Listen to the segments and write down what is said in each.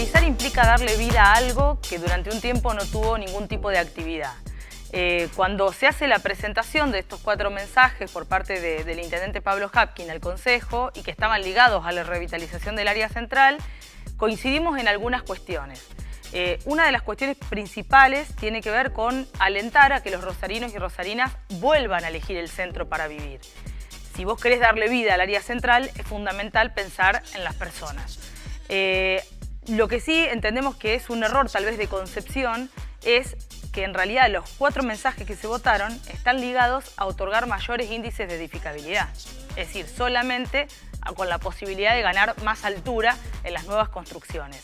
Revitalizar implica darle vida a algo que durante un tiempo no tuvo ningún tipo de actividad. Cuando se hace la presentación de estos 4 mensajes por parte del intendente Pablo Habkin al Consejo y que estaban ligados a la revitalización del área central, coincidimos en algunas cuestiones. Una de las cuestiones principales tiene que ver con alentar a que los rosarinos y rosarinas vuelvan a elegir el centro para vivir. Si vos querés darle vida al área central, es fundamental pensar en las personas. Lo que sí entendemos que es un error tal vez de concepción es que en realidad los 4 mensajes que se votaron están ligados a otorgar mayores índices de edificabilidad. Es decir, solamente con la posibilidad de ganar más altura en las nuevas construcciones.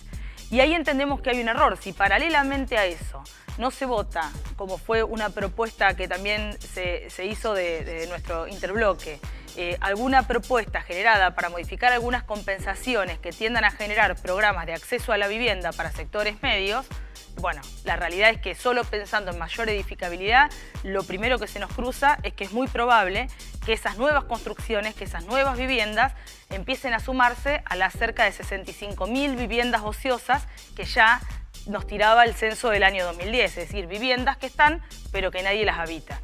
Y ahí entendemos que hay un error. Si paralelamente a eso no se vota, como fue una propuesta que también se hizo de nuestro interbloque, alguna propuesta generada para modificar algunas compensaciones que tiendan a generar programas de acceso a la vivienda para sectores medios, bueno, la realidad es que solo pensando en mayor edificabilidad, lo primero que se nos cruza es que es muy probable que esas nuevas construcciones, que esas nuevas viviendas empiecen a sumarse a las cerca de 65.000 viviendas ociosas que ya nos tiraba el censo del año 2010, es decir, viviendas que están pero que nadie las habita.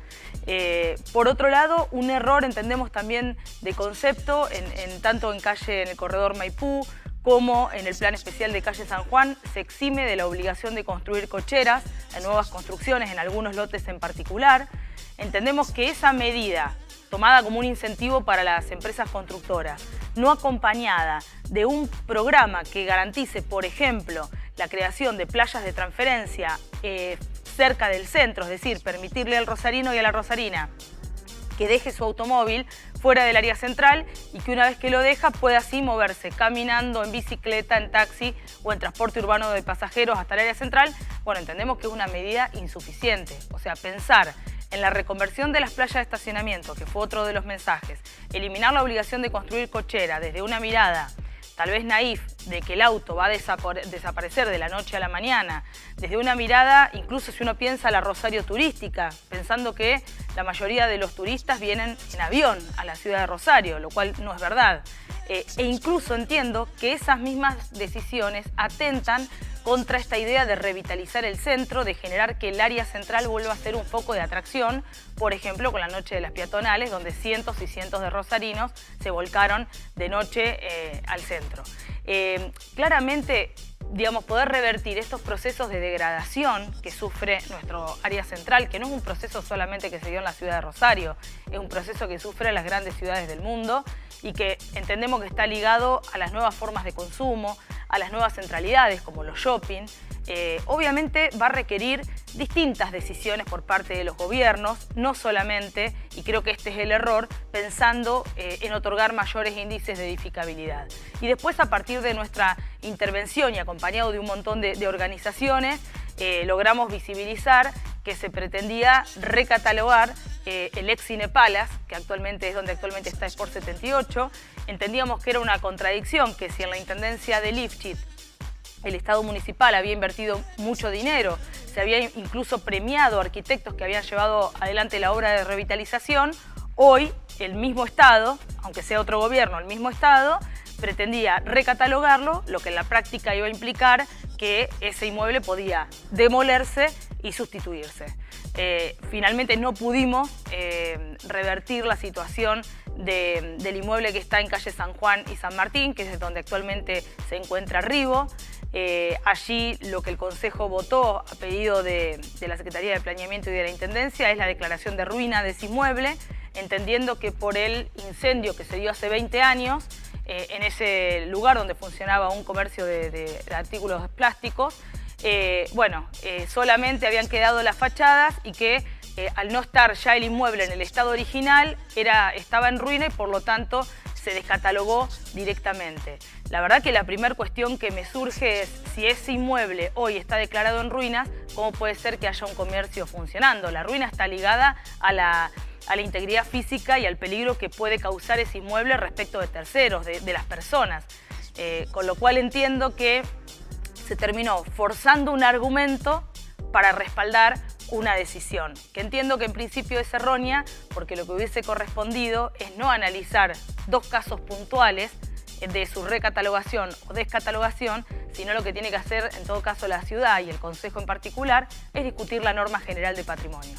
Por otro lado, un error entendemos también de concepto, tanto en el corredor Maipú, como en el plan especial de calle San Juan, se exime de la obligación de construir cocheras en nuevas construcciones, en algunos lotes en particular. Entendemos que esa medida, tomada como un incentivo para las empresas constructoras, no acompañada de un programa que garantice, por ejemplo, la creación de playas de transferencia cerca del centro, es decir, permitirle al rosarino y a la rosarina que deje su automóvil fuera del área central y que una vez que lo deja pueda así moverse caminando, en bicicleta, en taxi o en transporte urbano de pasajeros hasta el área central, bueno, entendemos que es una medida insuficiente. O sea, pensar en la reconversión de las playas de estacionamiento, que fue otro de los mensajes, eliminar la obligación de construir cochera desde una mirada tal vez naif de que el auto va a desaparecer de la noche a la mañana, desde una mirada, incluso si uno piensa la Rosario turística, pensando que la mayoría de los turistas vienen en avión a la ciudad de Rosario, lo cual no es verdad. E incluso entiendo que esas mismas decisiones atentan contra esta idea de revitalizar el centro, de generar que el área central vuelva a ser un foco de atracción, por ejemplo, con la Noche de las Peatonales, donde cientos y cientos de rosarinos se volcaron de noche al centro. Claramente, digamos, poder revertir estos procesos de degradación que sufre nuestro área central, que no es un proceso solamente que se dio en la ciudad de Rosario, es un proceso que sufre las grandes ciudades del mundo y que entendemos que está ligado a las nuevas formas de consumo, a las nuevas centralidades como los shopping. Obviamente va a requerir distintas decisiones por parte de los gobiernos, no solamente, y creo que este es el error, pensando en otorgar mayores índices de edificabilidad. Y después, a partir de nuestra intervención y acompañado de un montón de organizaciones, logramos visibilizar que se pretendía recatalogar el ex Cine Palace, que actualmente es donde actualmente está Sport 78. Entendíamos que era una contradicción, que si en la intendencia de Lifchit el Estado municipal había invertido mucho dinero, se había incluso premiado arquitectos que habían llevado adelante la obra de revitalización, hoy el mismo Estado, aunque sea otro gobierno, el mismo Estado, pretendía recatalogarlo, lo que en la práctica iba a implicar que ese inmueble podía demolerse y sustituirse. Finalmente no pudimos revertir la situación del inmueble que está en calle San Juan y San Martín, que es donde actualmente se encuentra Rivo. Allí lo que el Consejo votó a pedido de la Secretaría de Planeamiento y de la Intendencia es la declaración de ruina de ese inmueble, entendiendo que por el incendio que se dio hace 20 años, en ese lugar donde funcionaba un comercio de artículos plásticos, solamente habían quedado las fachadas y que al no estar ya el inmueble en el estado original, estaba en ruina y por lo tanto se descatalogó directamente. La verdad que la primera cuestión que me surge es, si ese inmueble hoy está declarado en ruinas, ¿cómo puede ser que haya un comercio funcionando? La ruina está ligada a la integridad física y al peligro que puede causar ese inmueble respecto de terceros, de las personas. Con lo cual entiendo que se terminó forzando un argumento para respaldar una decisión, que entiendo que en principio es errónea, porque lo que hubiese correspondido es no analizar 2 casos puntuales de su recatalogación o descatalogación, sino lo que tiene que hacer en todo caso la ciudad y el Consejo en particular es discutir la norma general de patrimonio.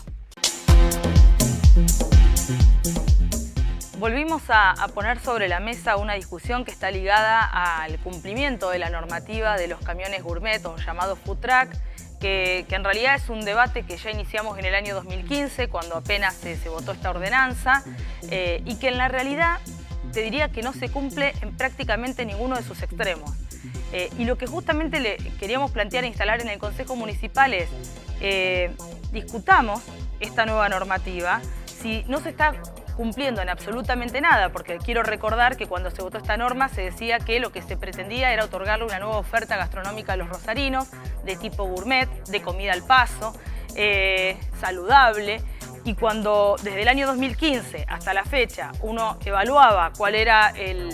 Volvimos a poner sobre la mesa una discusión que está ligada al cumplimiento de la normativa de los camiones gourmet o llamados food truck, que en realidad es un debate que ya iniciamos en el año 2015, cuando apenas se votó esta ordenanza, y que en la realidad te diría que no se cumple en prácticamente ninguno de sus extremos. Y lo que justamente le queríamos plantear e instalar en el Consejo Municipal es, discutamos esta nueva normativa, si no se está cumpliendo en absolutamente nada, porque quiero recordar que cuando se votó esta norma se decía que lo que se pretendía era otorgarle una nueva oferta gastronómica a los rosarinos, de tipo gourmet, de comida al paso, saludable, y cuando desde el año 2015 hasta la fecha uno evaluaba cuál era en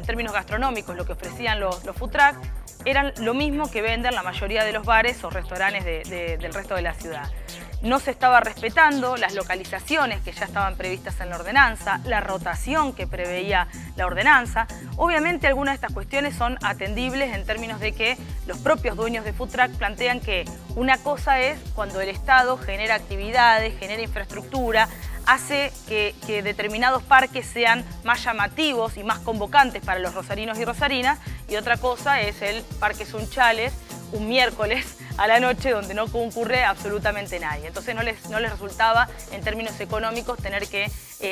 términos gastronómicos lo que ofrecían los food truck, eran lo mismo que venden la mayoría de los bares o restaurantes del resto de la ciudad. No se estaba respetando las localizaciones que ya estaban previstas en la ordenanza, la rotación que preveía la ordenanza. Obviamente algunas de estas cuestiones son atendibles en términos de que los propios dueños de food truck plantean que una cosa es cuando el Estado genera actividades, genera infraestructura, hace que determinados parques sean más llamativos y más convocantes para los rosarinos y rosarinas, y otra cosa es el Parque Sunchales, un miércoles a la noche donde no concurre absolutamente nadie. Entonces no les resultaba en términos económicos tener que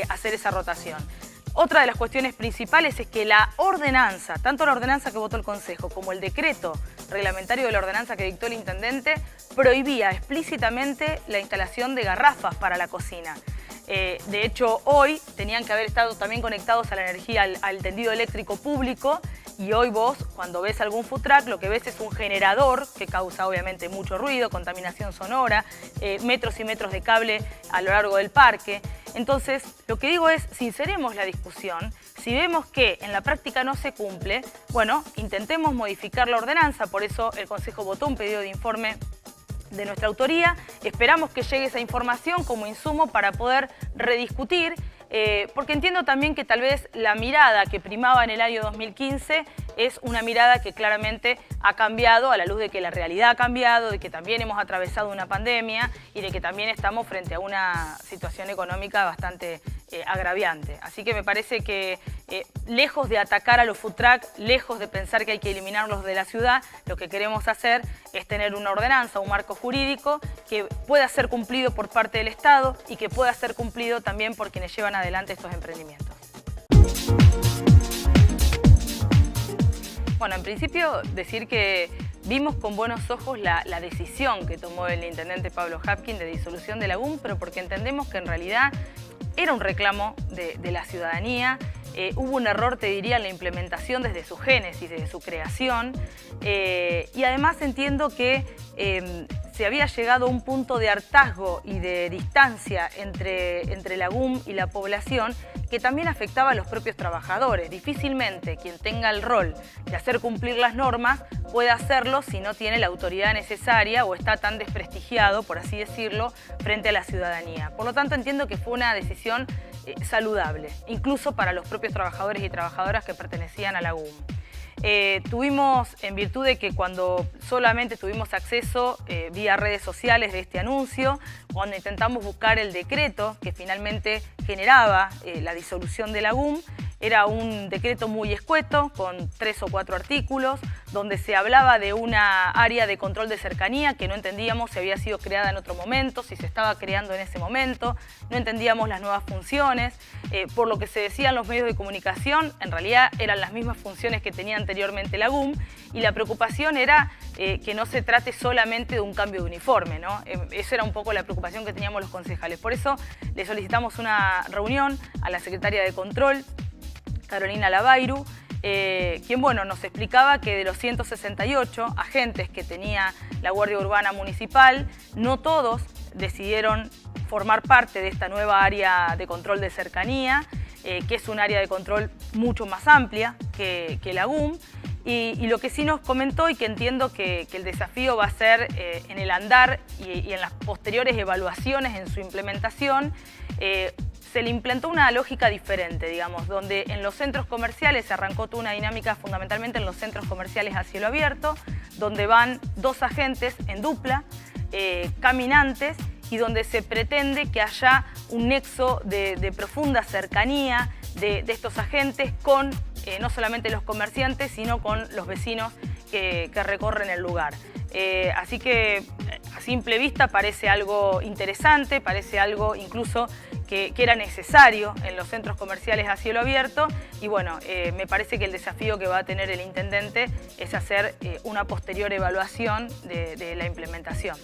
hacer esa rotación. Otra de las cuestiones principales es que la ordenanza, tanto la ordenanza que votó el Consejo como el decreto reglamentario de la ordenanza que dictó el Intendente, prohibía explícitamente la instalación de garrafas para la cocina. De hecho, hoy tenían que haber estado también conectados a la energía, al tendido eléctrico público, y hoy vos, cuando ves algún food truck, lo que ves es un generador que causa obviamente mucho ruido, contaminación sonora, metros y metros de cable a lo largo del parque. Entonces, lo que digo es, sinceremos la discusión. Si vemos que en la práctica no se cumple, bueno, intentemos modificar la ordenanza. Por eso el Consejo votó un pedido de informe de nuestra autoría. Esperamos que llegue esa información como insumo para poder rediscutir, porque entiendo también que tal vez la mirada que primaba en el año 2015 es una mirada que claramente ha cambiado a la luz de que la realidad ha cambiado, de que también hemos atravesado una pandemia y de que también estamos frente a una situación económica bastante agraviante. Así que me parece que lejos de atacar a los food truck, lejos de pensar que hay que eliminarlos de la ciudad, lo que queremos hacer es tener una ordenanza, un marco jurídico que pueda ser cumplido por parte del Estado y que pueda ser cumplido también por quienes llevan adelante estos emprendimientos. Bueno, en principio decir que vimos con buenos ojos la decisión que tomó el Intendente Pablo Hapkin de disolución de la UM, pero porque entendemos que en realidad era un reclamo de la ciudadanía. Hubo un error, te diría, en la implementación desde su génesis, desde su creación, y además entiendo que se había llegado a un punto de hartazgo y de distancia entre la UM y la población que también afectaba a los propios trabajadores. Difícilmente quien tenga el rol de hacer cumplir las normas puede hacerlo si no tiene la autoridad necesaria o está tan desprestigiado, por así decirlo, frente a la ciudadanía. Por lo tanto, entiendo que fue una decisión saludable, incluso para los propios trabajadores y trabajadoras que pertenecían a la UM. Tuvimos, en virtud de que cuando solamente tuvimos acceso vía redes sociales de este anuncio, cuando intentamos buscar el decreto que finalmente generaba la disolución de la UM, era un decreto muy escueto, con 3 o 4 artículos, donde se hablaba de una área de control de cercanía que no entendíamos si había sido creada en otro momento, si se estaba creando en ese momento, no entendíamos las nuevas funciones. Por lo que se decía en los medios de comunicación, en realidad eran las mismas funciones que tenía anteriormente la UM, y la preocupación era que no se trate solamente de un cambio de uniforme, ¿no? Esa era un poco la preocupación que teníamos los concejales. Por eso le solicitamos una reunión a la secretaria de Control, Carolina Lavairu, quien nos explicaba que de los 168 agentes que tenía la Guardia Urbana Municipal, no todos decidieron formar parte de esta nueva área de control de cercanía, que es un área de control mucho más amplia que la UM, y lo que sí nos comentó, y que entiendo que el desafío va a ser en el andar y en las posteriores evaluaciones en su implementación, se le implantó una lógica diferente, digamos, donde en los centros comerciales se arrancó toda una dinámica fundamentalmente en los centros comerciales a cielo abierto, donde van 2 agentes en dupla, caminantes, y donde se pretende que haya un nexo de profunda cercanía de estos agentes con no solamente los comerciantes, sino con los vecinos que recorren el lugar. Así que a simple vista parece algo interesante, parece algo incluso que era necesario en los centros comerciales a cielo abierto, y bueno, me parece que el desafío que va a tener el intendente es hacer una posterior evaluación de la implementación.